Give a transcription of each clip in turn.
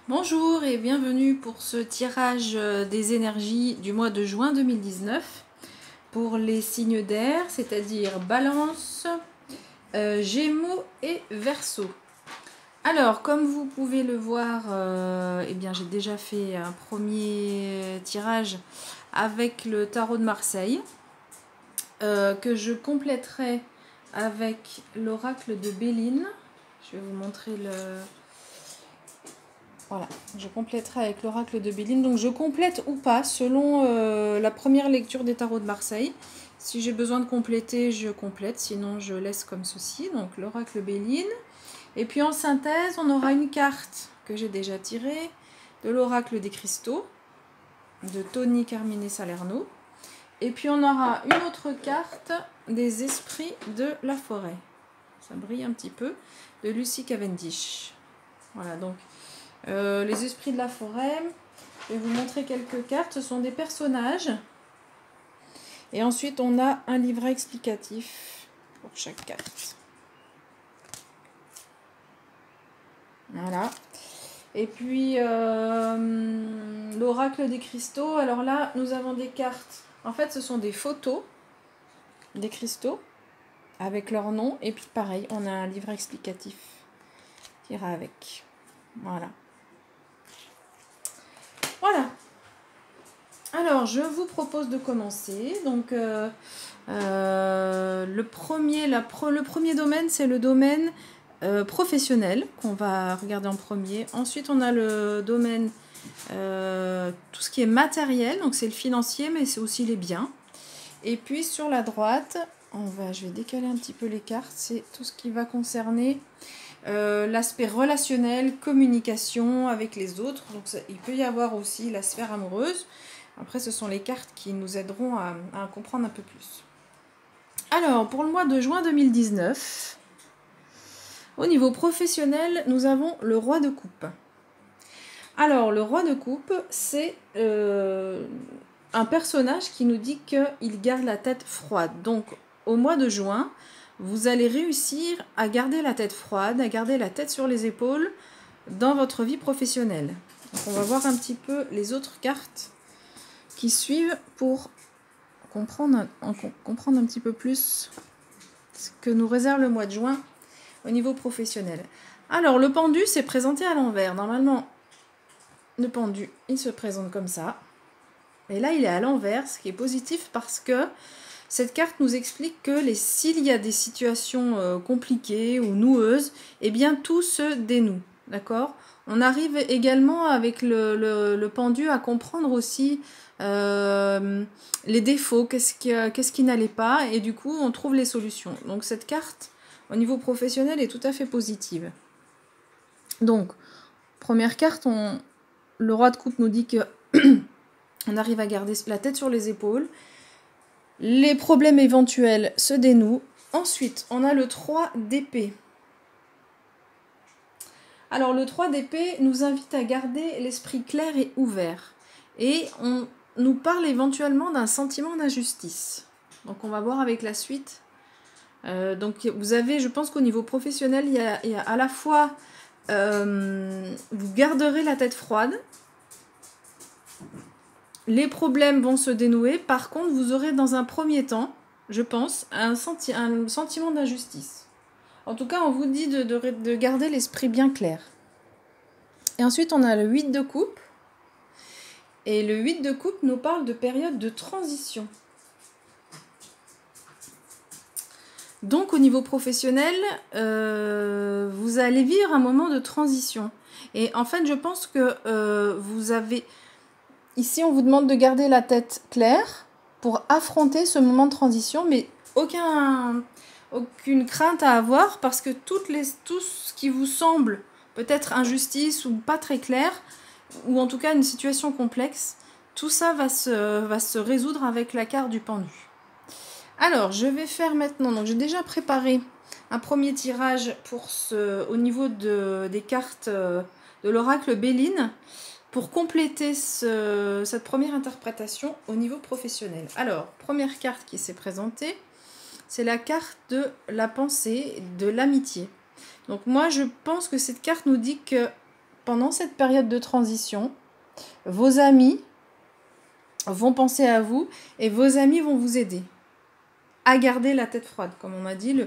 Bonjour et bienvenue pour ce tirage des énergies du mois de juin 2019 pour les signes d'air, c'est-à-dire Balance, Gémeaux et Verseau. Alors, comme vous pouvez le voir, j'ai déjà fait un premier tirage avec le tarot de Marseille que je compléterai avec l'oracle de Béline. Je vais vous montrer le... Voilà, je compléterai avec l'oracle de Béline. Donc je complète ou pas selon la première lecture des tarots de Marseille. Si j'ai besoin de compléter, je complète. Sinon, je laisse comme ceci. Donc l'oracle Béline. Et puis en synthèse, on aura une carte que j'ai déjà tirée de l'oracle des cristaux de Tony Carmine Salerno. Et puis on aura une autre carte des esprits de la forêt. Ça brille un petit peu. De Lucy Cavendish. Voilà, donc... les esprits de la forêt, je vais vous montrer quelques cartes, ce sont des personnages. Et ensuite, on a un livret explicatif pour chaque carte. Voilà. Et puis, l'oracle des cristaux. Alors là, nous avons des cartes. En fait, ce sont des photos des cristaux avec leur nom. Et puis, pareil, on a un livret explicatif qui ira avec. Voilà. Voilà. Alors, je vous propose de commencer. Donc, le premier domaine, c'est le domaine professionnel qu'on va regarder en premier. Ensuite, on a le domaine tout ce qui est matériel. Donc, c'est le financier, mais c'est aussi les biens. Et puis, sur la droite, je vais décaler un petit peu les cartes. C'est tout ce qui va concerner l'aspect relationnel, communication avec les autres. Donc, il peut y avoir aussi la sphère amoureuse. Après, ce sont les cartes qui nous aideront à comprendre un peu plus. Alors, pour le mois de juin 2019, au niveau professionnel, nous avons le roi de coupe. Alors, le roi de coupe, c'est un personnage qui nous dit qu'il garde la tête froide. Donc, au mois de juin, vous allez réussir à garder la tête froide, à garder la tête sur les épaules dans votre vie professionnelle. Donc, on va voir un petit peu les autres cartes qui suivent pour comprendre un petit peu plus ce que nous réserve le mois de juin au niveau professionnel. Alors, le pendu s'est présenté à l'envers. Normalement, le pendu, il se présente comme ça. Et là, il est à l'envers, ce qui est positif parce que cette carte nous explique que s'il y a des situations compliquées ou noueuses, eh bien, tout se dénoue. D'accord ? On arrive également avec le pendu à comprendre aussi les défauts, qu'est-ce qui n'allait pas, et du coup on trouve les solutions. Donc cette carte au niveau professionnel est tout à fait positive. Donc première carte, le roi de coupe nous dit que on arrive à garder la tête sur les épaules, les problèmes éventuels se dénouent. Ensuite on a le 3 d'épée. Alors le 3 d'épée nous invite à garder l'esprit clair et ouvert, et on nous parle éventuellement d'un sentiment d'injustice. Donc on va voir avec la suite. Donc vous avez, je pense qu'au niveau professionnel, il y a à la fois, vous garderez la tête froide, les problèmes vont se dénouer, par contre vous aurez dans un premier temps, je pense, un sentiment d'injustice. En tout cas, on vous dit de garder l'esprit bien clair. Et ensuite, on a le 8 de coupe. Et le 8 de coupe nous parle de période de transition. Donc, au niveau professionnel, vous allez vivre un moment de transition. Et en fait, je pense que vous avez... Ici, on vous demande de garder la tête claire pour affronter ce moment de transition, mais aucune crainte à avoir parce que tout ce qui vous semble peut-être injustice ou pas très clair, ou en tout cas une situation complexe, tout ça va se résoudre avec la carte du pendu. Alors, je vais faire maintenant, donc j'ai déjà préparé un premier tirage au niveau des cartes de l'oracle Béline, pour compléter cette première interprétation au niveau professionnel. Alors, première carte qui s'est présentée, c'est la carte de la pensée, de l'amitié. Donc moi, je pense que cette carte nous dit que pendant cette période de transition, vos amis vont penser à vous et vos amis vont vous aider à garder la tête froide, comme on a dit.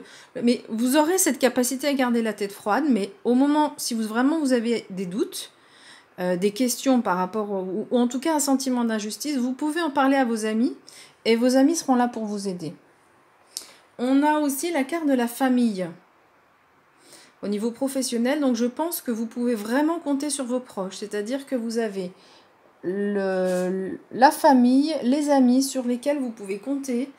Mais vous aurez cette capacité à garder la tête froide, mais au moment, si vraiment vous avez des doutes, des questions par rapport, ou en tout cas un sentiment d'injustice, vous pouvez en parler à vos amis et vos amis seront là pour vous aider. On a aussi la carte de la famille au niveau professionnel, donc je pense que vous pouvez vraiment compter sur vos proches, c'est-à-dire que vous avez la famille, les amis sur lesquels vous pouvez compter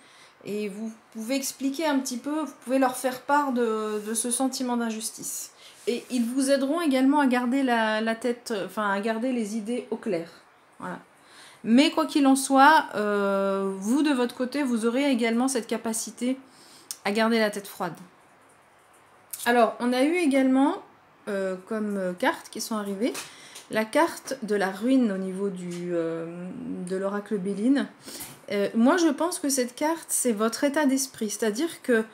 et vous pouvez expliquer un petit peu, vous pouvez leur faire part de ce sentiment d'injustice. Et ils vous aideront également à garder la tête, enfin à garder les idées au clair. Voilà. Mais quoi qu'il en soit, vous de votre côté, vous aurez également cette capacité à garder la tête froide. Alors, on a eu également comme cartes qui sont arrivées la carte de la ruine au niveau de l'oracle Béline. Moi, je pense que cette carte, c'est votre état d'esprit. C'est-à-dire que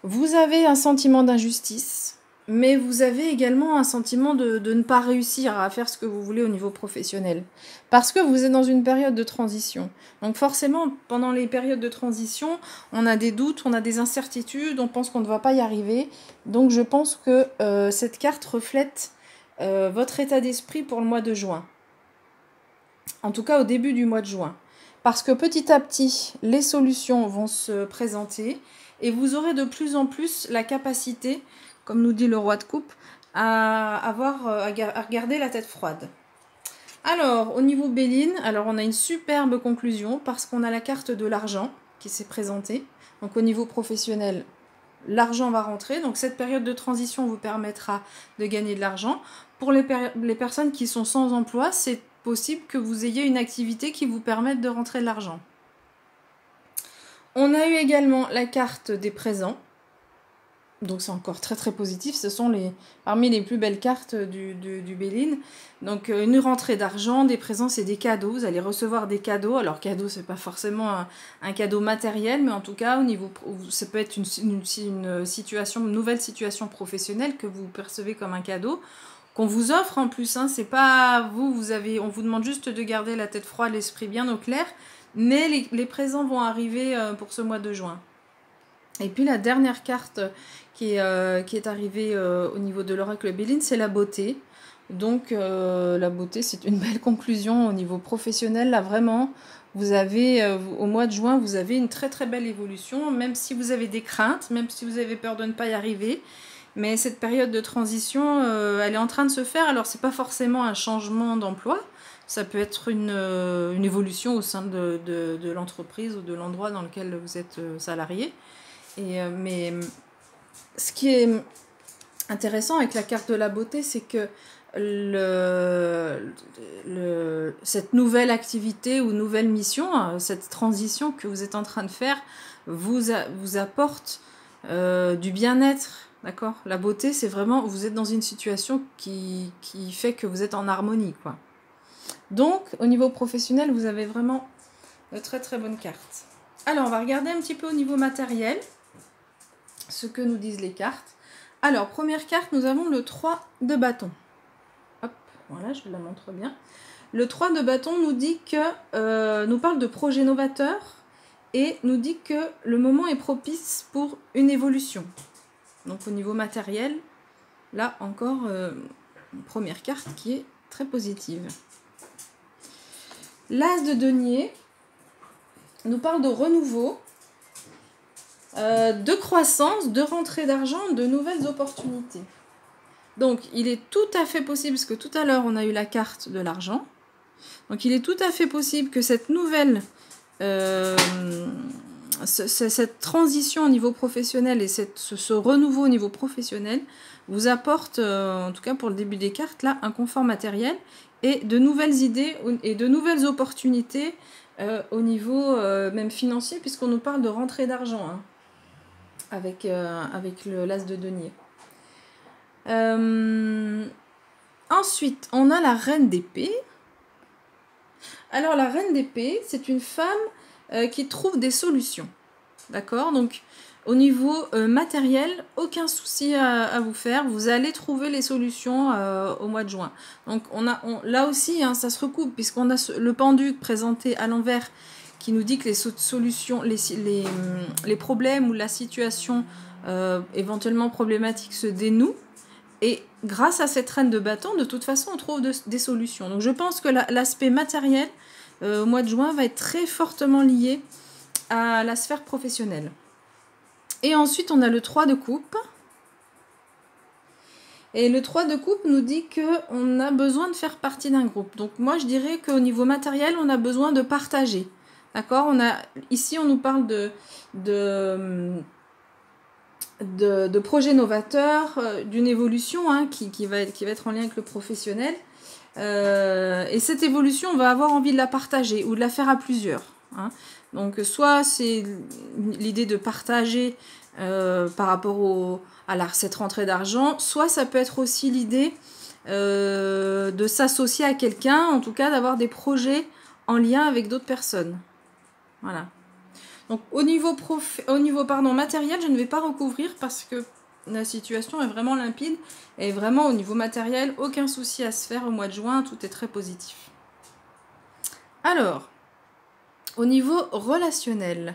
vous avez un sentiment d'injustice, mais vous avez également un sentiment de ne pas réussir à faire ce que vous voulez au niveau professionnel. Parce que vous êtes dans une période de transition. Donc forcément, pendant les périodes de transition, on a des doutes, on a des incertitudes, on pense qu'on ne va pas y arriver. Donc je pense que cette carte reflète votre état d'esprit pour le mois de juin. En tout cas au début du mois de juin. Parce que petit à petit, les solutions vont se présenter et vous aurez de plus en plus la capacité, comme nous dit le roi de coupe, à garder la tête froide. Alors, au niveau Béline, alors on a une superbe conclusion parce qu'on a la carte de l'argent qui s'est présentée. Donc au niveau professionnel, l'argent va rentrer. Donc cette période de transition vous permettra de gagner de l'argent. Pour les personnes qui sont sans emploi, c'est possible que vous ayez une activité qui vous permette de rentrer de l'argent. On a eu également la carte des présents. Donc c'est encore très très positif. Ce sont parmi les plus belles cartes du Béline. Donc une rentrée d'argent, des présents, c'est des cadeaux. Vous allez recevoir des cadeaux. Alors cadeau, c'est pas forcément un cadeau matériel, mais en tout cas au niveau, ça peut être une nouvelle situation professionnelle que vous percevez comme un cadeau, qu'on vous offre en plus. Hein. C'est pas on vous demande juste de garder la tête froide, l'esprit bien au clair. Mais les présents vont arriver pour ce mois de juin. Et puis la dernière carte qui est arrivée au niveau de l'oracle Béline, c'est la beauté. Donc la beauté, c'est une belle conclusion au niveau professionnel. Là vraiment, vous avez au mois de juin, vous avez une très très belle évolution, même si vous avez des craintes, même si vous avez peur de ne pas y arriver. Mais cette période de transition, elle est en train de se faire. Alors c'est pas forcément un changement d'emploi. Ça peut être une évolution au sein de l'entreprise ou de l'endroit dans lequel vous êtes salarié. Mais ce qui est intéressant avec la carte de la beauté, c'est que cette nouvelle activité ou nouvelle mission, cette transition que vous êtes en train de faire, vous apporte du bien-être. D'accord ? La beauté, c'est vraiment, vous êtes dans une situation qui fait que vous êtes en harmonie, quoi. Donc, au niveau professionnel, vous avez vraiment de très très bonnes cartes. Alors, on va regarder un petit peu au niveau matériel ce que nous disent les cartes. Alors, première carte, nous avons le 3 de bâton. Hop, voilà, je vous la montre bien. Le 3 de bâton nous dit que nous parle de projet novateur et nous dit que le moment est propice pour une évolution. Donc, au niveau matériel, là encore, une première carte qui est très positive. L'As de denier nous parle de renouveau, de croissance, de rentrée d'argent, de nouvelles opportunités. Donc, il est tout à fait possible, parce que tout à l'heure, on a eu la carte de l'argent. Donc, il est tout à fait possible que cette nouvelle, cette transition au niveau professionnel et ce renouveau au niveau professionnel vous apporte, en tout cas pour le début des cartes, là, un confort matériel et de nouvelles idées et de nouvelles opportunités au niveau même financier, puisqu'on nous parle de rentrée d'argent, hein, avec l'As de denier. Ensuite, on a la reine d'épée. Alors, la reine d'épée, c'est une femme qui trouve des solutions. D'accord ? Donc, au niveau matériel, aucun souci à vous faire. Vous allez trouver les solutions au mois de juin. Donc là aussi, hein, ça se recoupe, puisqu'on a le pendu présenté à l'envers qui nous dit que les solutions, les problèmes ou la situation éventuellement problématique se dénouent. Et grâce à cette reine de bâton, de toute façon, on trouve des solutions. Donc je pense que l'aspect matériel au mois de juin va être très fortement lié à la sphère professionnelle. Et ensuite, on a le 3 de coupe. Et le 3 de coupe nous dit qu'on a besoin de faire partie d'un groupe. Donc moi, je dirais qu'au niveau matériel, on a besoin de partager. D'accord? Ici, on nous parle de projets novateurs, d'une évolution hein, qui va être en lien avec le professionnel. Et cette évolution, on va avoir envie de la partager ou de la faire à plusieurs. Hein. Donc, soit c'est l'idée de partager par rapport à cette rentrée d'argent, soit ça peut être aussi l'idée de s'associer à quelqu'un, en tout cas d'avoir des projets en lien avec d'autres personnes. Voilà. Donc, au niveau matériel, je ne vais pas recouvrir parce que la situation est vraiment limpide. Et vraiment, au niveau matériel, aucun souci à se faire au mois de juin. Tout est très positif. Alors, au niveau relationnel.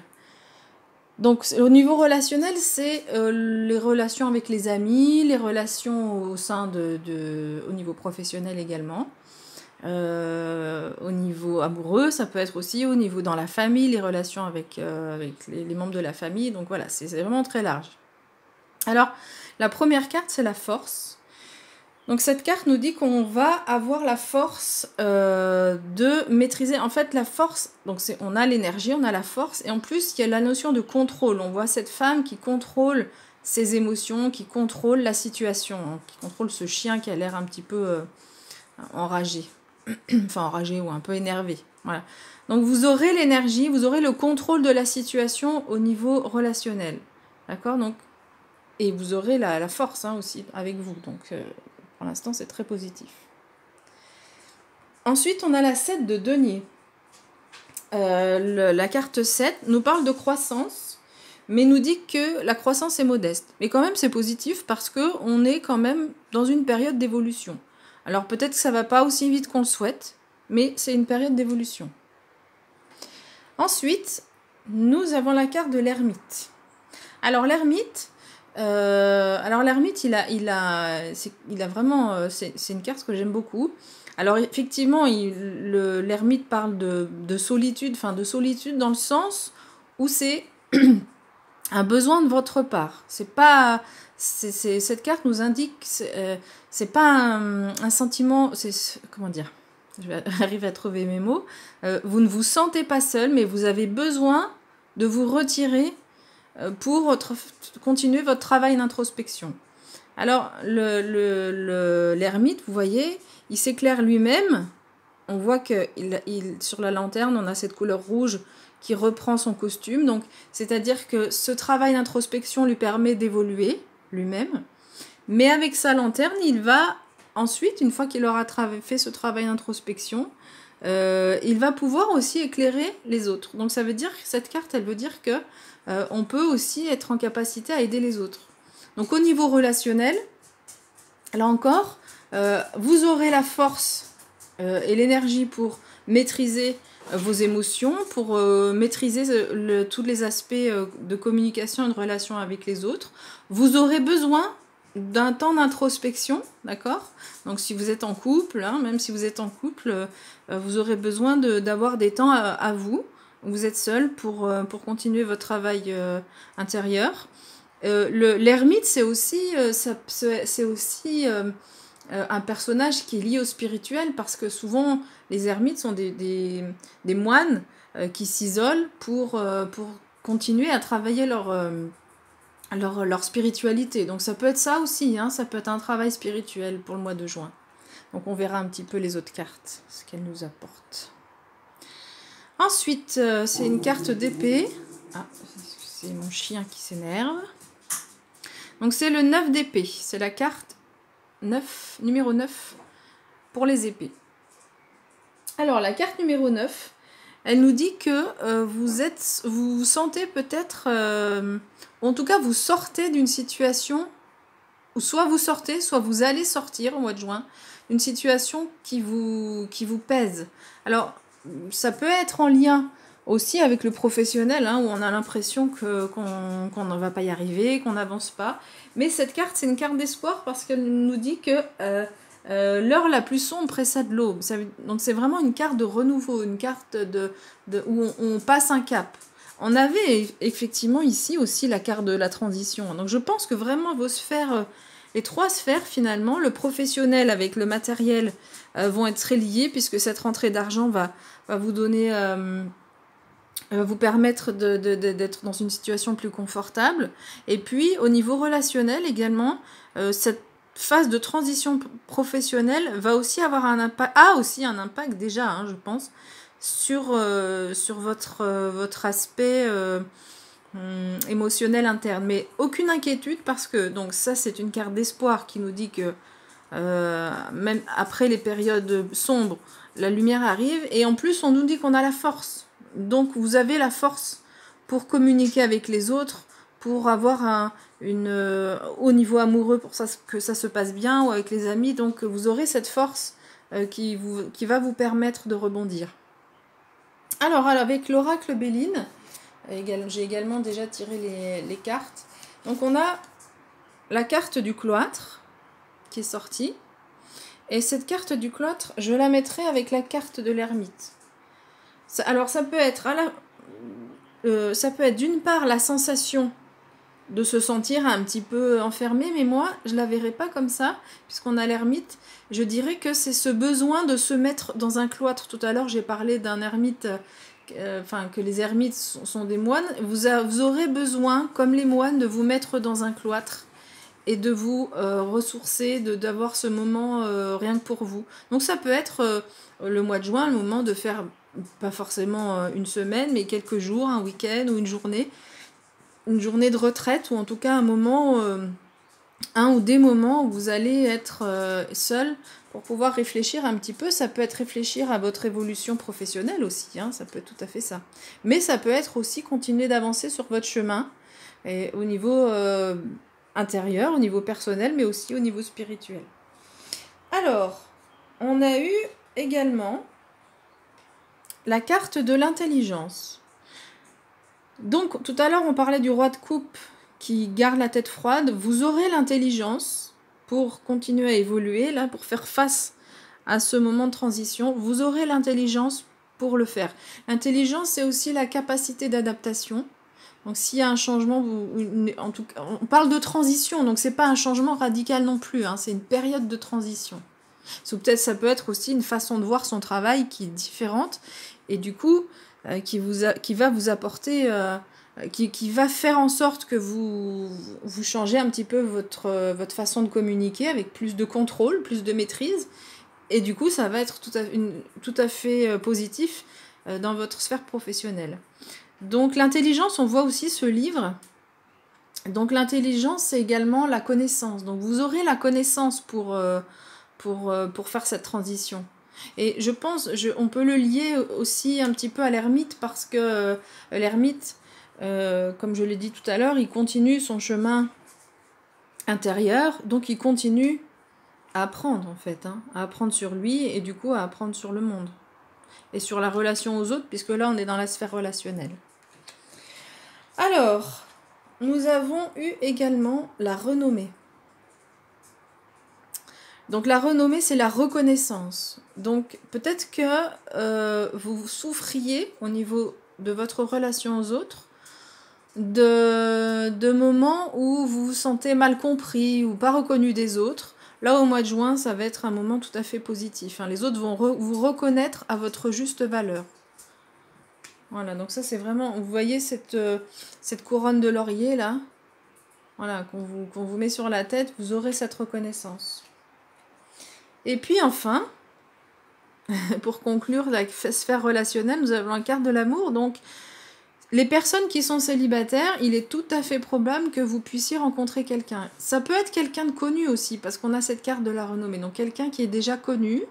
Donc, au niveau relationnel, c'est les relations avec les amis, les relations au niveau professionnel également. Au niveau amoureux, ça peut être aussi au niveau dans la famille, les relations avec les membres de la famille. Donc voilà, c'est vraiment très large. Alors, la première carte, c'est la force. Donc cette carte nous dit qu'on va avoir la force de maîtriser. En fait, la force, donc on a l'énergie, on a la force. Et en plus, il y a la notion de contrôle. On voit cette femme qui contrôle ses émotions, qui contrôle la situation, hein, qui contrôle ce chien qui a l'air un petit peu enragé. Enfin enragé ou un peu énervé. Voilà. Donc vous aurez l'énergie, vous aurez le contrôle de la situation au niveau relationnel. D'accord? Donc, et vous aurez la force hein, aussi avec vous. Donc pour l'instant c'est très positif. Ensuite on a la 7 de denier. La carte 7 nous parle de croissance, mais nous dit que la croissance est modeste. Mais quand même c'est positif parce qu'on est quand même dans une période d'évolution. Alors peut-être que ça ne va pas aussi vite qu'on le souhaite, mais c'est une période d'évolution. Ensuite, nous avons la carte de l'ermite. Alors l'ermite, il a vraiment, c'est une carte que j'aime beaucoup. Alors effectivement, l'ermite parle de solitude, enfin de solitude dans le sens où c'est un besoin de votre part. C'est pas, cette carte nous indique, c'est pas un sentiment, comment dire, je vais arriver à trouver mes mots. Vous ne vous sentez pas seul, mais vous avez besoin de vous retirer pour continuer votre travail d'introspection. Alors l'ermite, vous voyez, il s'éclaire lui-même. On voit que sur la lanterne, on a cette couleur rouge qui reprend son costume. Donc, c'est-à-dire que ce travail d'introspection lui permet d'évoluer lui-même. Mais avec sa lanterne, il va ensuite, une fois qu'il aura fait ce travail d'introspection, il va pouvoir aussi éclairer les autres. Donc, ça veut dire que cette carte, elle veut dire que on peut aussi être en capacité à aider les autres. Donc, au niveau relationnel, là encore, vous aurez la force et l'énergie pour maîtriser vos émotions, pour maîtriser tous les aspects de communication et de relation avec les autres. Vous aurez besoin d'un temps d'introspection, d'accord? Donc si vous êtes en couple, hein, même si vous êtes en couple, vous aurez besoin d'avoir des temps à vous. Vous êtes seul pour continuer votre travail intérieur. L'ermite, c'est aussi un personnage qui est lié au spirituel, parce que souvent les ermites sont des moines qui s'isolent pour continuer à travailler leur spiritualité. Donc ça peut être ça aussi, hein, ça peut être un travail spirituel pour le mois de juin. Donc on verra un petit peu les autres cartes, ce qu'elles nous apportent. Ensuite, c'est une carte d'épée. Ah, c'est mon chien qui s'énerve. Donc c'est le 9 d'épée, c'est la carte numéro 9 pour les épées. Alors la carte numéro 9, elle nous dit que vous vous sentez peut-être, en tout cas vous sortez d'une situation, ou soit vous sortez, soit vous allez sortir au mois de juin, d'une situation qui vous pèse. Alors, ça peut être en lien aussi avec le professionnel, hein, où on a l'impression qu'on ne va pas y arriver, qu'on n'avance pas. Mais cette carte, c'est une carte d'espoir parce qu'elle nous dit que l'heure la plus sombre précède l'aube. Donc c'est vraiment une carte de renouveau, une carte où on passe un cap. On avait effectivement ici aussi la carte de la transition. Donc je pense que vraiment vos sphères, les 3 sphères finalement, le professionnel avec le matériel vont être très liés puisque cette rentrée d'argent va vous donner... vous permettre d'être dans une situation plus confortable. Et puis, au niveau relationnel également, cette phase de transition professionnelle va aussi avoir un impact déjà, hein, je pense, sur votre aspect émotionnel interne. Mais aucune inquiétude parce que, donc ça c'est une carte d'espoir qui nous dit que même après les périodes sombres, la lumière arrive. Et en plus, on nous dit qu'on a la force. Donc, vous avez la force pour communiquer avec les autres, pour avoir au niveau amoureux, pour que ça se passe bien, ou avec les amis. Donc, vous aurez cette force qui va vous permettre de rebondir. Alors, avec l'oracle Béline, j'ai également déjà tiré les cartes. Donc, on a la carte du cloître qui est sortie. Et cette carte du cloître, je la mettrai avec la carte de l'ermite. Alors ça peut être d'une part la sensation de se sentir un petit peu enfermé, mais moi je la verrais pas comme ça, puisqu'on a l'ermite. Je dirais que c'est ce besoin de se mettre dans un cloître. Tout à l'heure j'ai parlé d'un ermite, que les ermites sont des moines. Vous aurez besoin, comme les moines, de vous mettre dans un cloître et de vous ressourcer, d'avoir ce moment rien que pour vous. Donc ça peut être le mois de juin, le moment de faire, pas forcément une semaine, mais quelques jours, un week-end ou une journée de retraite, ou en tout cas un moment, un ou des moments où vous allez être seul pour pouvoir réfléchir un petit peu. Ça peut être réfléchir à votre évolution professionnelle aussi, hein, ça peut être tout à fait ça. Mais ça peut être aussi continuer d'avancer sur votre chemin, et au niveau intérieur, au niveau personnel, mais aussi au niveau spirituel. Alors, on a eu également la carte de l'intelligence. Donc, tout à l'heure, on parlait du roi de coupe qui garde la tête froide. Vous aurez l'intelligence pour continuer à évoluer, là, pour faire face à ce moment de transition. Vous aurez l'intelligence pour le faire. L'intelligence, c'est aussi la capacité d'adaptation. Donc, s'il y a un changement, en tout cas, on parle de transition, donc c'est pas un changement radical non plus, hein, c'est une période de transition. Peut-être ça peut être aussi une façon de voir son travail qui est différente, et du coup, qui va vous apporter, qui va faire en sorte que vous changez un petit peu votre façon de communiquer avec plus de contrôle, plus de maîtrise, et du coup, ça va être tout à fait positif dans votre sphère professionnelle. Donc l'intelligence, on voit aussi ce livre. Donc l'intelligence, c'est également la connaissance. Donc vous aurez la connaissance pour faire cette transition. Et je pense, on peut le lier aussi un petit peu à l'ermite, parce que l'ermite, comme je l'ai dit tout à l'heure, il continue son chemin intérieur, donc il continue à apprendre en fait, hein, à apprendre sur lui et du coup à apprendre sur le monde. Et sur la relation aux autres, puisque là on est dans la sphère relationnelle. Alors, nous avons eu également la renommée. Donc la renommée, c'est la reconnaissance. Donc peut-être que vous souffriez au niveau de votre relation aux autres de moments où vous vous sentez mal compris ou pas reconnu des autres. Là, au mois de juin, ça va être un moment tout à fait positif, hein. Les autres vont vous reconnaître à votre juste valeur. Voilà, donc ça c'est vraiment... Vous voyez cette couronne de laurier là, voilà, qu'on vous met sur la tête, vous aurez cette reconnaissance. Et puis enfin, pour conclure la sphère relationnelle, nous avons la carte de l'amour. Donc, les personnes qui sont célibataires, il est tout à fait probable que vous puissiez rencontrer quelqu'un. Ça peut être quelqu'un de connu aussi, parce qu'on a cette carte de la renommée. Donc, quelqu'un qui est déjà connu,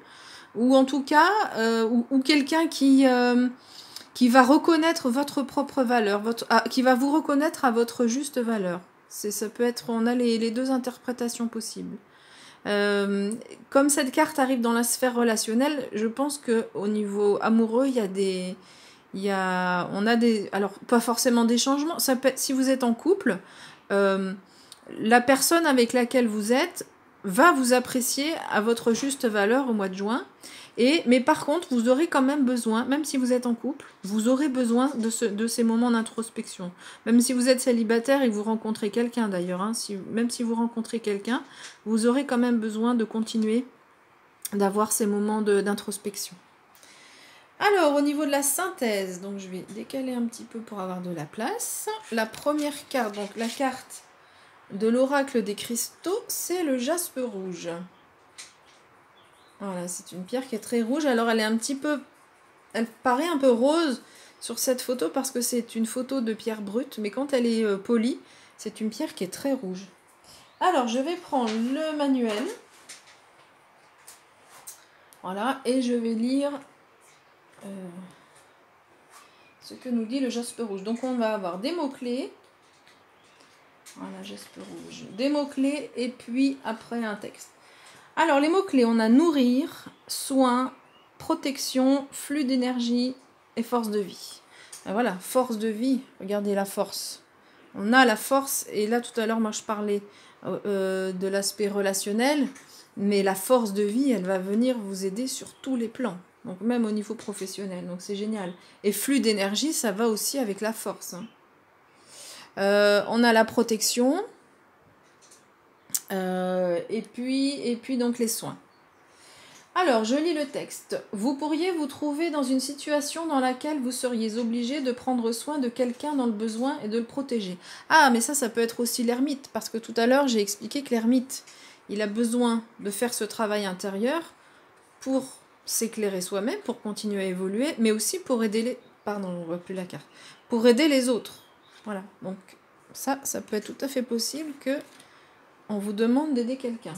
ou en tout cas, ou quelqu'un qui qui va reconnaître votre propre valeur, qui va vous reconnaître à votre juste valeur. Ça peut être, on a les deux interprétations possibles. Comme cette carte arrive dans la sphère relationnelle, je pense qu'au niveau amoureux, on a des, alors pas forcément des changements. Ça peut être, si vous êtes en couple, la personne avec laquelle vous êtes va vous apprécier à votre juste valeur au mois de juin. Mais par contre, vous aurez quand même besoin, même si vous êtes en couple, vous aurez besoin de ces moments d'introspection. Même si vous êtes célibataire et que vous rencontrez quelqu'un d'ailleurs, hein, même si vous rencontrez quelqu'un, vous aurez quand même besoin de continuer d'avoir ces moments d'introspection. Alors, au niveau de la synthèse, donc je vais décaler un petit peu pour avoir de la place. La première carte, donc la carte de l'oracle des cristaux, c'est le jaspe rouge. Voilà, c'est une pierre qui est très rouge. Alors, elle paraît un peu rose sur cette photo parce que c'est une photo de pierre brute, mais quand elle est polie, c'est une pierre qui est très rouge. Alors, je vais prendre le manuel. Voilà, et je vais lire ce que nous dit le jaspe rouge. Donc, on va avoir des mots-clés. Voilà, jaspe rouge. Des mots-clés et puis après un texte. Alors, les mots-clés, on a nourrir, soin, protection, flux d'énergie et force de vie. Et voilà, force de vie, regardez la force. On a la force, et là tout à l'heure, moi je parlais de l'aspect relationnel, mais la force de vie, elle va venir vous aider sur tous les plans, donc même au niveau professionnel, donc c'est génial. Et flux d'énergie, ça va aussi avec la force. Hein. On a la protection, et puis donc les soins. Alors, je lis le texte. Vous pourriez vous trouver dans une situation dans laquelle vous seriez obligé de prendre soin de quelqu'un dans le besoin et de le protéger. Ah, mais ça peut être aussi l'ermite, parce que tout à l'heure, j'ai expliqué que l'ermite, il a besoin de faire ce travail intérieur pour s'éclairer soi-même, pour continuer à évoluer, mais aussi pour aider les... Pardon, on ne voit plus la carte. Pour aider les autres. Voilà, donc ça peut être tout à fait possible que on vous demande d'aider quelqu'un.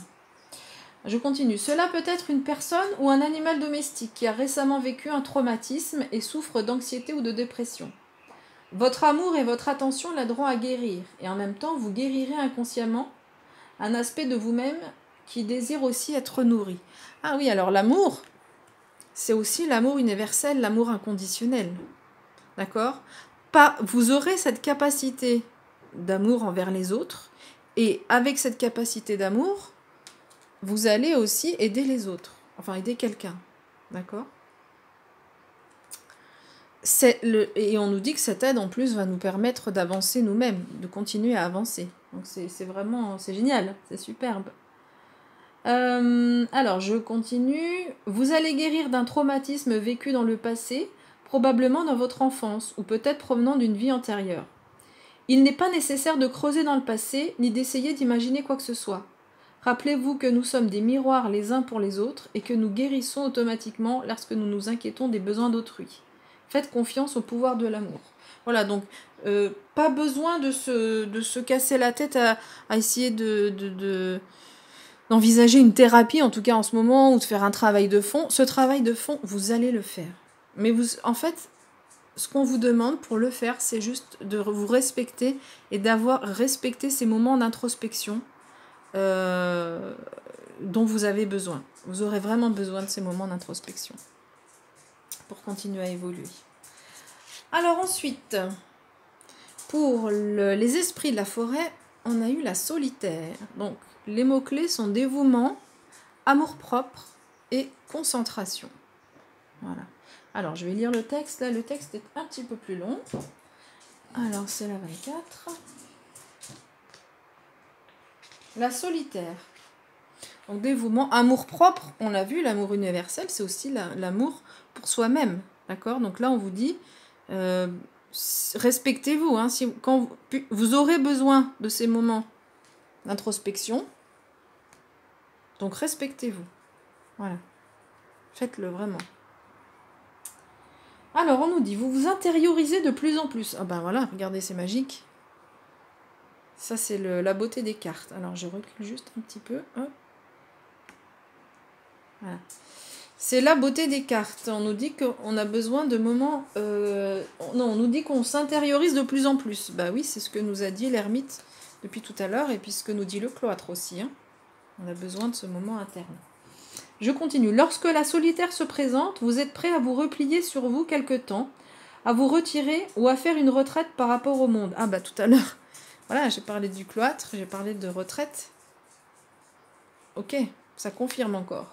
Je continue. Cela peut être une personne ou un animal domestique qui a récemment vécu un traumatisme et souffre d'anxiété ou de dépression. Votre amour et votre attention l'aideront à guérir, et en même temps, vous guérirez inconsciemment un aspect de vous-même qui désire aussi être nourri. Ah oui, alors l'amour, c'est aussi l'amour universel, l'amour inconditionnel. D'accord ? Vous aurez cette capacité d'amour envers les autres, et avec cette capacité d'amour, vous allez aussi aider les autres, enfin aider quelqu'un, d'accord ? Et on nous dit que cette aide en plus va nous permettre d'avancer nous-mêmes, de continuer à avancer. Donc c'est vraiment, c'est génial, c'est superbe. Alors je continue. Vous allez guérir d'un traumatisme vécu dans le passé, probablement dans votre enfance, ou peut-être provenant d'une vie antérieure. Il n'est pas nécessaire de creuser dans le passé, ni d'essayer d'imaginer quoi que ce soit. Rappelez-vous que nous sommes des miroirs les uns pour les autres et que nous guérissons automatiquement lorsque nous nous inquiétons des besoins d'autrui. Faites confiance au pouvoir de l'amour. Voilà, donc pas besoin de se casser la tête à essayer d'envisager une thérapie, en tout cas en ce moment, ou de faire un travail de fond. Ce travail de fond, vous allez le faire. Mais en fait, ce qu'on vous demande pour le faire, c'est juste de vous respecter et d'avoir respecté ces moments d'introspection dont vous avez besoin. Vous aurez vraiment besoin de ces moments d'introspection pour continuer à évoluer. Alors ensuite, pour les esprits de la forêt, on a eu la solitaire. Donc les mots-clés sont dévouement, amour-propre et concentration. Voilà. Alors je vais lire le texte. Là, le texte est un petit peu plus long. Alors c'est la 24. La solitaire. Donc dévouement, amour-propre, on l'a vu, l'amour universel, c'est aussi l'amour pour soi-même. D'accord ? Donc là, on vous dit, respectez-vous. Hein, quand vous aurez besoin de ces moments d'introspection, donc respectez-vous. Voilà. Faites-le vraiment. Alors, on nous dit, vous vous intériorisez de plus en plus. Ah ben voilà, regardez, c'est magique. Ça, c'est la beauté des cartes. Alors, je recule juste un petit peu. Hop. Voilà. C'est la beauté des cartes. On nous dit qu'on a besoin de moments... non, on nous dit qu'on s'intériorise de plus en plus. Bah oui, c'est ce que nous a dit l'ermite depuis tout à l'heure, et puis ce que nous dit le cloître aussi. Hein. On a besoin de ce moment interne. Je continue. Lorsque la solitaire se présente, vous êtes prêt à vous replier sur vous quelque temps, à vous retirer ou à faire une retraite par rapport au monde. Ah bah tout à l'heure, voilà, j'ai parlé du cloître, j'ai parlé de retraite. Ok, ça confirme encore.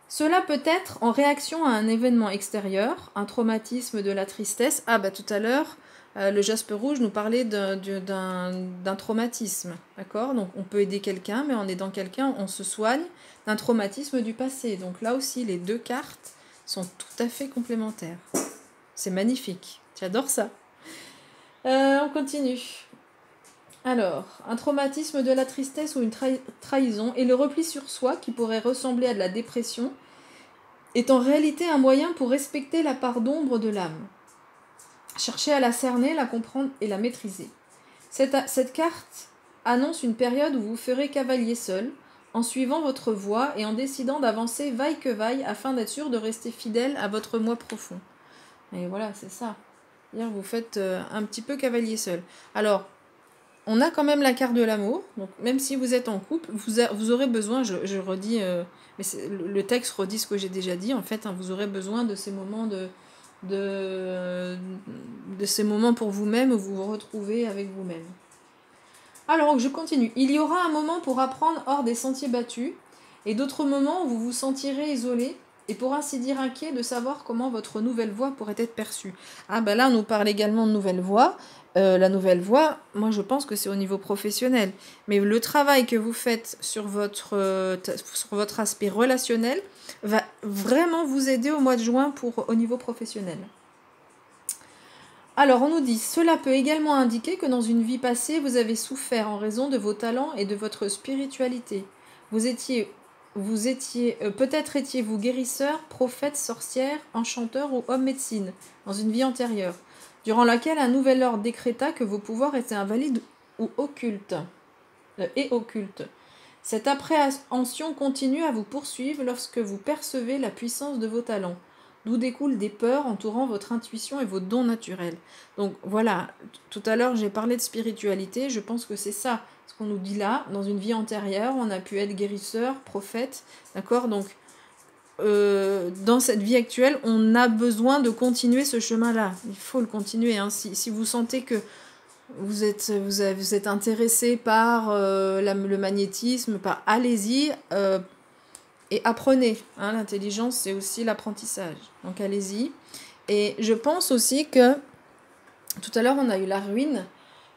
Cela peut être en réaction à un événement extérieur, un traumatisme, de la tristesse. Ah bah tout à l'heure, le jaspe rouge nous parlait d'un traumatisme, d'accord? Donc on peut aider quelqu'un, mais en aidant quelqu'un, on se soigne d'un traumatisme du passé. Donc là aussi, les deux cartes sont tout à fait complémentaires. C'est magnifique, j'adore ça. On continue. Alors, un traumatisme de la tristesse ou une trahison et le repli sur soi qui pourrait ressembler à de la dépression est en réalité un moyen pour respecter la part d'ombre de l'âme. Cherchez à la cerner, la comprendre et la maîtriser. Cette carte annonce une période où vous ferez cavalier seul, en suivant votre voie et en décidant d'avancer vaille que vaille afin d'être sûr de rester fidèle à votre moi profond. Et voilà, c'est ça. Vous faites un petit peu cavalier seul. Alors, on a quand même la carte de l'amour, donc même si vous êtes en couple, vous aurez besoin, je redis, mais le texte redit ce que j'ai déjà dit, en fait, hein, vous aurez besoin de ces moments de ces moments pour vous-même où vous vous retrouvez avec vous-même. Alors, je continue. Il y aura un moment pour apprendre hors des sentiers battus, et d'autres moments où vous vous sentirez isolé, et pour ainsi dire inquiet de savoir comment votre nouvelle voie pourrait être perçue. Ah ben là, on nous parle également de nouvelle voie. La nouvelle voie, moi je pense que c'est au niveau professionnel. Mais le travail que vous faites sur votre aspect relationnel va vraiment vous aider au mois de juin au niveau professionnel. Alors on nous dit, cela peut également indiquer que dans une vie passée, vous avez souffert en raison de vos talents et de votre spiritualité. Peut-être étiez-vous guérisseur, prophète, sorcière, enchanteur ou homme médecine dans une vie antérieure, durant laquelle un nouvel ordre décréta que vos pouvoirs étaient invalides ou occultes. Cette appréhension continue à vous poursuivre lorsque vous percevez la puissance de vos talents, d'où découlent des peurs entourant votre intuition et vos dons naturels. Donc voilà, tout à l'heure j'ai parlé de spiritualité, je pense que c'est ça, ce qu'on nous dit là, dans une vie antérieure, on a pu être guérisseur, prophète, d'accord? Donc dans cette vie actuelle, on a besoin de continuer ce chemin-là. Il faut le continuer. Hein. Si vous sentez que vous êtes intéressé par le magnétisme, allez-y et apprenez. Hein. L'intelligence, c'est aussi l'apprentissage. Donc allez-y. Et je pense aussi que tout à l'heure, on a eu la ruine.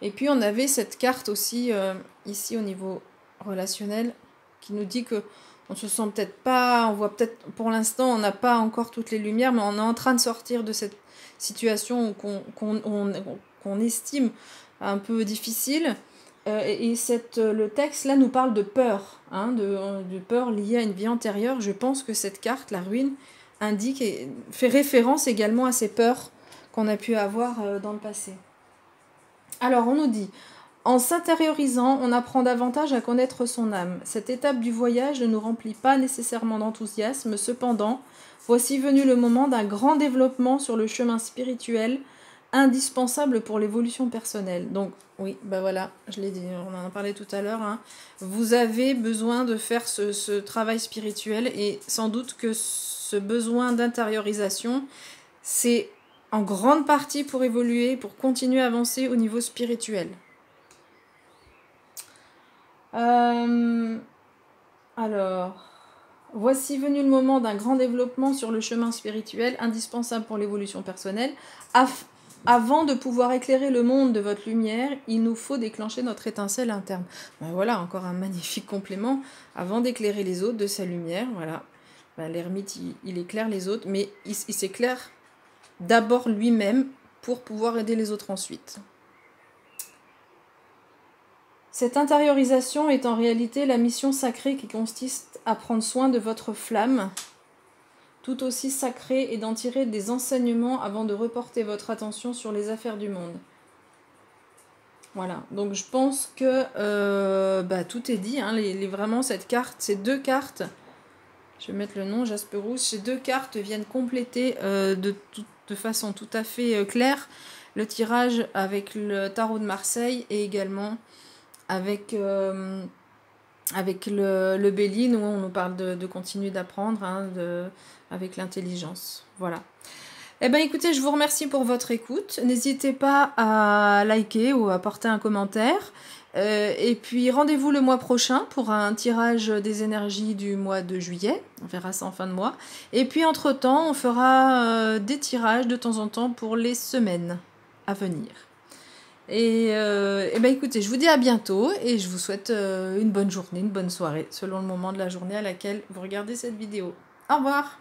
Et puis on avait cette carte aussi ici au niveau relationnel qui nous dit que on se sent peut-être pas, on voit peut-être, pour l'instant, on n'a pas encore toutes les lumières, mais on est en train de sortir de cette situation qu'on estime un peu difficile. Le texte, là, nous parle de peur, hein, de peur liée à une vie antérieure. Je pense que cette carte, la ruine, indique et fait référence également à ces peurs qu'on a pu avoir dans le passé. Alors, on nous dit... En s'intériorisant, on apprend davantage à connaître son âme. Cette étape du voyage ne nous remplit pas nécessairement d'enthousiasme, cependant, voici venu le moment d'un grand développement sur le chemin spirituel, indispensable pour l'évolution personnelle. Donc, oui, ben voilà, je l'ai dit, on en a parlé tout à l'heure, hein. Vous avez besoin de faire ce travail spirituel et sans doute que ce besoin d'intériorisation, c'est en grande partie pour évoluer, pour continuer à avancer au niveau spirituel. Alors, voici venu le moment d'un grand développement sur le chemin spirituel, indispensable pour l'évolution personnelle. Avant de pouvoir éclairer le monde de votre lumière, il nous faut déclencher notre étincelle interne. Ben voilà, encore un magnifique complément. Avant d'éclairer les autres de sa lumière, voilà. Ben, l'ermite, il éclaire les autres, mais il s'éclaire d'abord lui-même pour pouvoir aider les autres ensuite. Cette intériorisation est en réalité la mission sacrée qui consiste à prendre soin de votre flamme, tout aussi sacrée, et d'en tirer des enseignements avant de reporter votre attention sur les affaires du monde. Voilà, donc je pense que tout est dit, hein, vraiment cette carte, ces deux cartes, Je vais mettre le nom, Jasperous. Ces deux cartes viennent compléter de façon tout à fait claire le tirage avec le tarot de Marseille et également avec le Béline où on nous parle de continuer d'apprendre hein, avec l'intelligence. Voilà. Eh bien écoutez, je vous remercie pour votre écoute. N'hésitez pas à liker ou à porter un commentaire. Et puis rendez-vous le mois prochain pour un tirage des énergies du mois de juillet. On verra ça en fin de mois. Et puis entre-temps, on fera des tirages de temps en temps pour les semaines à venir. Et ben écoutez, je vous dis à bientôt et je vous souhaite une bonne journée, une bonne soirée, selon le moment de la journée à laquelle vous regardez cette vidéo. Au revoir!